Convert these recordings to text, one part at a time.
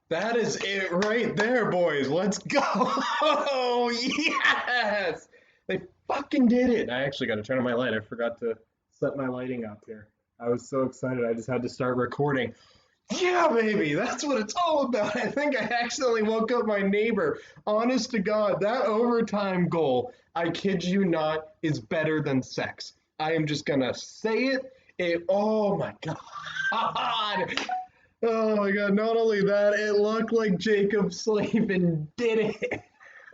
That is it right there, boys. Let's go. Oh, yes. They fucking did it. I actually got to turn on my light. I forgot to set my lighting up here. I was so excited. I just had to start recording. Yeah, baby. That's what it's all about. I think I accidentally woke up my neighbor. Honest to God, that overtime goal, I kid you not, is better than sex. I am just going to say it. Oh my God. Oh my God, not only that, it looked like Jacob Slavin did it.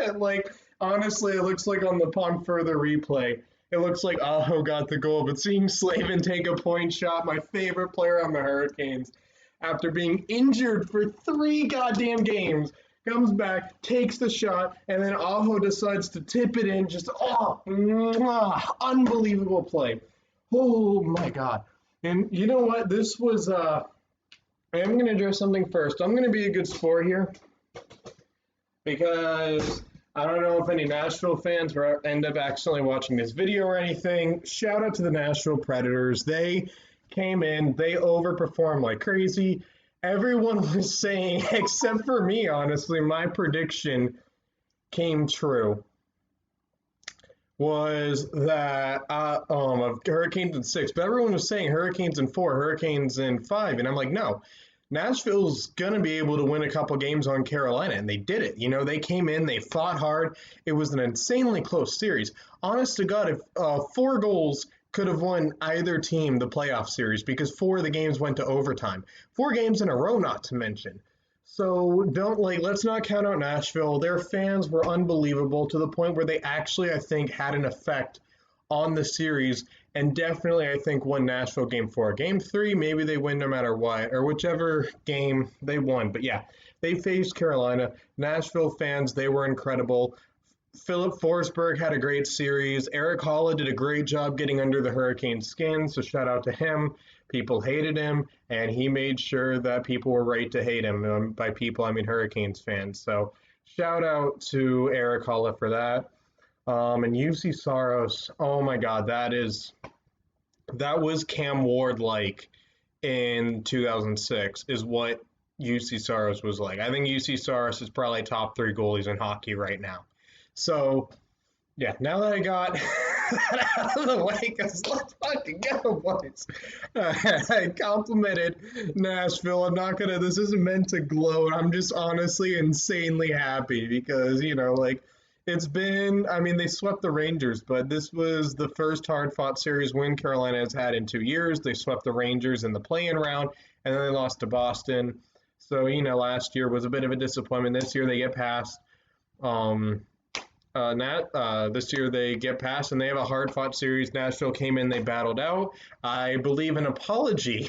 And like, honestly, it looks like upon further replay, it looks like Aho got the goal, but seeing Slavin take a point shot, my favorite player on the Hurricanes, after being injured for 3 goddamn games, comes back, takes the shot, and then Aho decides to tip it in. Just, unbelievable play. Oh my God. And you know what? I am going to address something first. I'm going to be a good sport here because I don't know if any Nashville fans will end up accidentally watching this video or anything. Shout out to the Nashville Predators. They came in, they overperformed like crazy. Everyone was saying, except for me, honestly, my prediction came true. Was that of Hurricanes in 6, but everyone was saying Hurricanes in 4, Hurricanes in 5, and I'm like, no, Nashville's gonna be able to win a couple games on Carolina, and they did it. You know, they came in, they fought hard. It was an insanely close series. Honest to God, if 4 goals could have won either team the playoff series because 4 of the games went to overtime, 4 games in a row, not to mention. So don't let's not count out Nashville. Their fans were unbelievable to the point where they actually, I think, had an effect on the series and definitely, I think, won Nashville game 4. Game 3, maybe they win no matter what, or whichever game they won. But yeah, they faced Carolina. Nashville fans, they were incredible. Philip Forsberg had a great series. Eric Holla did a great job getting under the Hurricane skin, so shout out to him. People hated him, and he made sure that people were right to hate him. By people, I mean Hurricanes fans. So shout out to Eric Holla for that. And UC Saros, oh my God, that was Cam Ward like in 2006 is what UC Saros was like. I think UC Saros is probably top 3 goalies in hockey right now. So, yeah, now that I got that out of the way, because let's fucking go, boys. I complimented Nashville. This isn't meant to gloat. I'm just honestly insanely happy because, I mean, they swept the Rangers, but this was the first hard fought series win Carolina has had in 2 years. They swept the Rangers in the play-in round, and then they lost to Boston. So, last year was a bit of a disappointment. This year they get past. This year they get past and they have a hard fought series. Nashville came in, they battled out. I believe an apology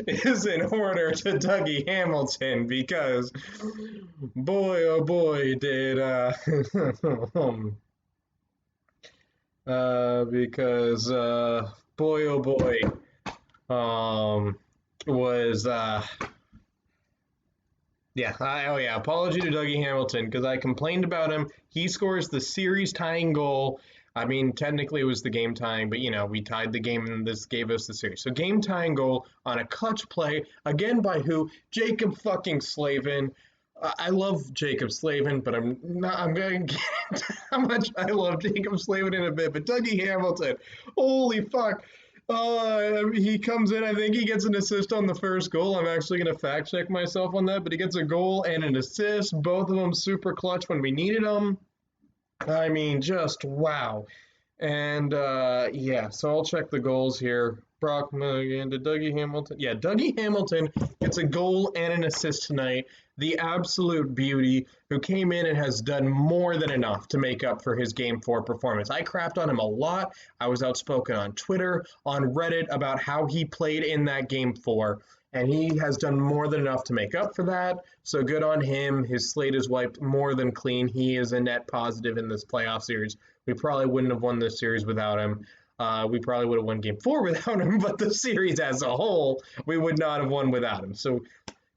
is in order to Dougie Hamilton because boy oh boy did because boy oh boy was yeah. Apology to Dougie Hamilton because I complained about him. He scores the series tying goal. I mean, technically it was the game tying, but we tied the game and this gave us the series. So game tying goal on a clutch play again by who? Jacob fucking Slavin. I love Jacob Slavin, but I'm not. I'm going to get into how much I love Jacob Slavin in a bit. But Dougie Hamilton, holy fuck! He comes in. I think he gets an assist on the first goal. I'm actually going to fact check myself on that, but he gets a goal and an assist. Both of them super clutch when we needed them. I mean, just wow. And yeah, so I'll check the goals here. Brock Milligan to Dougie Hamilton. Yeah, Dougie Hamilton gets a goal and an assist tonight. The absolute beauty who came in and has done more than enough to make up for his Game 4 performance. I crapped on him a lot. I was outspoken on Twitter, on Reddit about how he played in that Game 4. And he has done more than enough to make up for that. So good on him. His slate is wiped more than clean. He is a net positive in this playoff series. We probably wouldn't have won this series without him. We probably would have won game 4 without him, but the series as a whole, we would not have won without him. So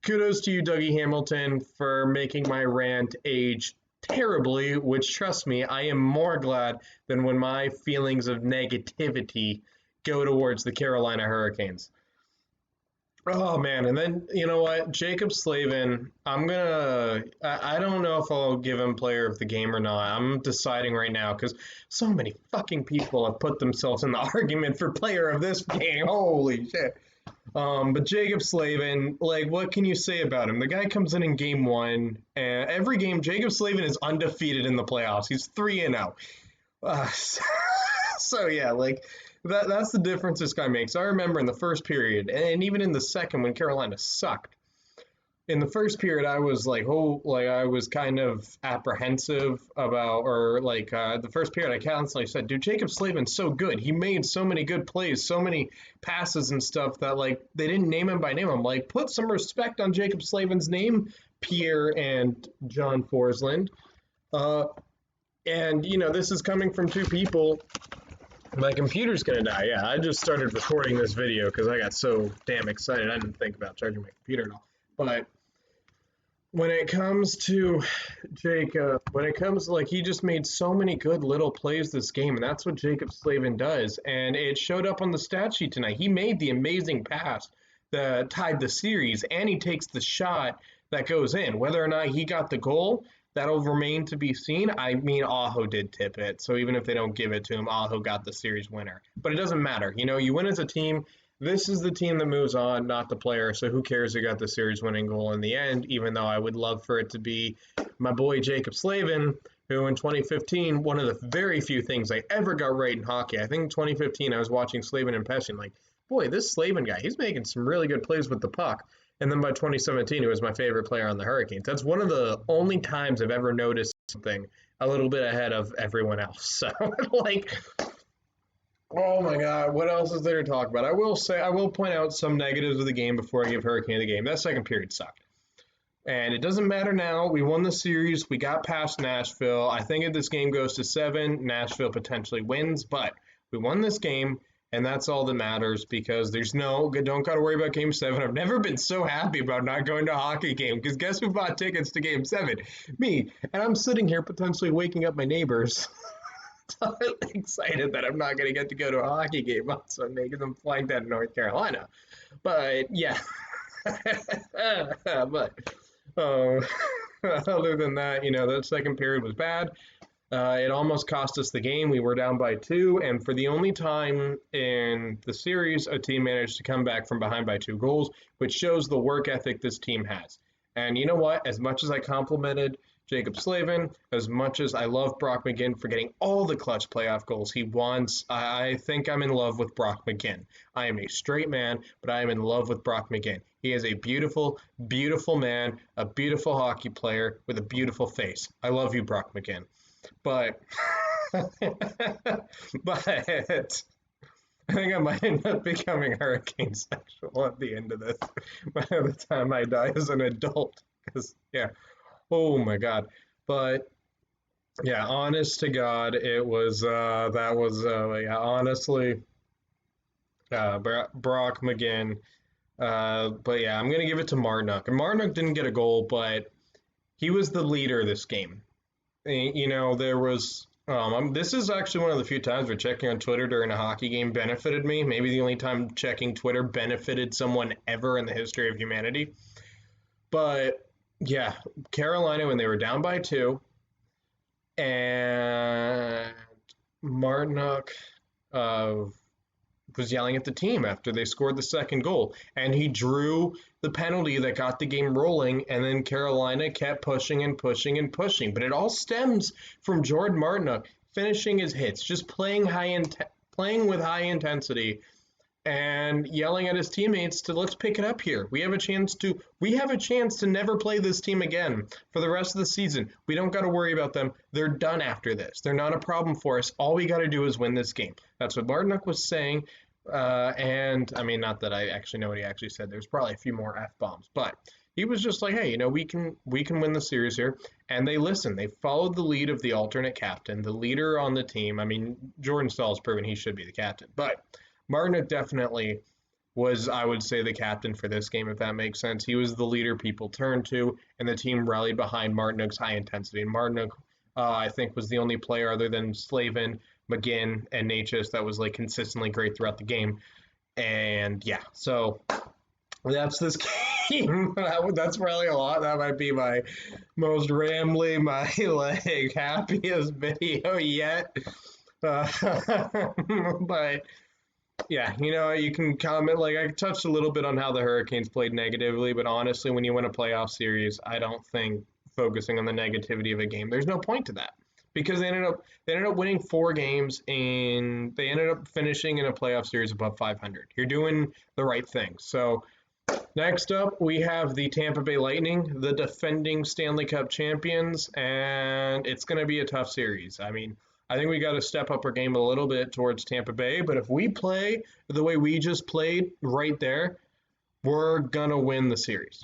kudos to you, Dougie Hamilton, for making my rant age terribly, which, trust me, I am more glad than when my feelings of negativity go towards the Carolina Hurricanes. Oh man, and then you know what? Jacob Slavin, I don't know if I'll give him player of the game or not. I'm deciding right now because so many fucking people have put themselves in the argument for player of this game. Holy shit. But Jacob Slavin, like, what can you say about him? The guy comes in game one, and every game, Jacob Slavin is undefeated in the playoffs. He's 3-0. So yeah, like that's the difference this guy makes. I remember in the first period, and even in the second when Carolina sucked. In the first period, I was like, oh, like I was kind of apprehensive about, or like the first period, I constantly said, dude, Jacob Slavin's so good. He made so many good plays, so many passes and stuff that like they didn't name him by name. I'm like, put some respect on Jacob Slavin's name, Pierre and John Forsland. Uh, and you know, this is coming from two people. My computer's gonna die. Yeah, I just started recording this video because I got so damn excited. I didn't think about charging my computer at all. But when it comes to Jacob, when it comes like he just made so many good little plays this game, and that's what Jacob Slavin does. And it showed up on the stat sheet tonight. He made the amazing pass that tied the series, and he takes the shot that goes in. Whether or not he got the goal, that'll remain to be seen. I mean, Aho did tip it, so even if they don't give it to him, Aho got the series winner. But it doesn't matter. You know, you win as a team. This is the team that moves on, not the player. So who cares who got the series winning goal in the end, even though I would love for it to be my boy Jacob Slavin, who in 2015, one of the very few things I ever got right in hockey. I think in 2015 I was watching Slavin and Peshin, like, boy, this Slavin guy, he's making some really good plays with the puck. And then by 2017, he was my favorite player on the Hurricanes. That's one of the only times I've ever noticed something a little bit ahead of everyone else. So, like, oh my God, what else is there to talk about? I will point out some negatives of the game before I give Hurricane the game. That second period sucked. And it doesn't matter now. We won the series. We got past Nashville. I think if this game goes to 7, Nashville potentially wins, but we won this game, and that's all that matters because don't got to worry about game 7. I've never been so happy about not going to a hockey game because guess who bought tickets to game 7? Me. And I'm sitting here potentially waking up my neighbors. Totally excited that I'm not going to get to go to a hockey game on Sunday because I'm flying down to North Carolina. But yeah, but uh, other than that, you know, the second period was bad. It almost cost us the game. We were down by 2, and for the only time in the series, a team managed to come back from behind by 2 goals, which shows the work ethic this team has. And you know what? As much as I complimented Jacob Slavin, as much as I love Brock McGinn for getting all the clutch playoff goals he wants, I think I'm in love with Brock McGinn. I am a straight man, but I am in love with Brock McGinn. He is a beautiful, beautiful man, a beautiful hockey player with a beautiful face. I love you, Brock McGinn. But, but I think I might end up becoming hurricane sexual at the end of this by the time I die as an adult. Because, yeah, oh my God. But, yeah, honest to God, it was, yeah, honestly, Brock McGinn. But, yeah, I'm going to give it to Martinook. And Martinook didn't get a goal, but he was the leader of this game. You know, there was this is actually one of the few times where checking on Twitter during a hockey game benefited me. Maybe the only time checking Twitter benefited someone ever in the history of humanity. But yeah, Carolina, when they were down by 2, and Martinook was yelling at the team after they scored the second goal, and he drew the penalty that got the game rolling, and then Carolina kept pushing and pushing and pushing. But it all stems from Jordan Martinook finishing his hits, just playing with high intensity, and yelling at his teammates to let's pick it up here. We have a chance to never play this team again for the rest of the season. We don't got to worry about them. They're done after this. They're not a problem for us. All we got to do is win this game. That's what Martinook was saying. And I mean, not that I actually know what he actually said. There's probably a few more F-bombs, but he was just like, hey, you know, we can win the series here. And they listened. They followed the lead of the alternate captain, the leader on the team. I mean, Jordan Stahl's proven he should be the captain, but Martinook definitely was, I would say, the captain for this game, if that makes sense. He was the leader people turned to, and the team rallied behind Martinook's high intensity. And Martinook, I think, was the only player other than Slavin, McGinn, and Natchez that was like consistently great throughout the game. And yeah, so That's this game. That's probably a lot. That might be my most rambly, my like happiest video yet. But yeah, you can comment. Like I touched a little bit on how the Hurricanes played negatively, but honestly, when you win a playoff series, I don't think focusing on the negativity of a game. There's no point to that because they ended up winning 4 games and they ended up finishing in a playoff series above 500. You're doing the right thing. So next up, we have the Tampa Bay Lightning, the defending Stanley Cup champions, and it's going to be a tough series. I mean, I think we got to step up our game a little bit towards Tampa Bay, but if we play the way we just played right there, we're going to win the series.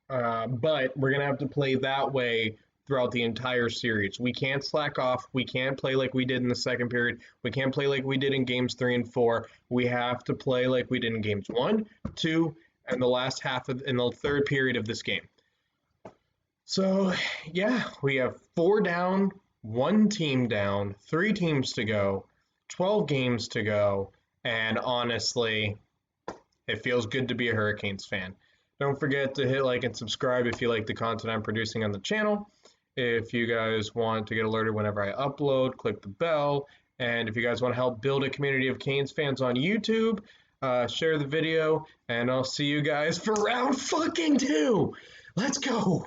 But we're going to have to play that way throughout the entire series. We can't slack off. We can't play like we did in the second period. We can't play like we did in games 3 and 4. We have to play like we did in games 1, 2, and the last half of in the third period of this game. So, yeah, we have 4 down, 1 team down, 3 teams to go, 12 games to go, and honestly, it feels good to be a Hurricanes fan. Don't forget to hit like and subscribe if you like the content I'm producing on the channel. If you guys want to get alerted whenever I upload, click the bell. And if you guys want to help build a community of Canes fans on YouTube, share the video. And I'll see you guys for round fucking 2. Let's go.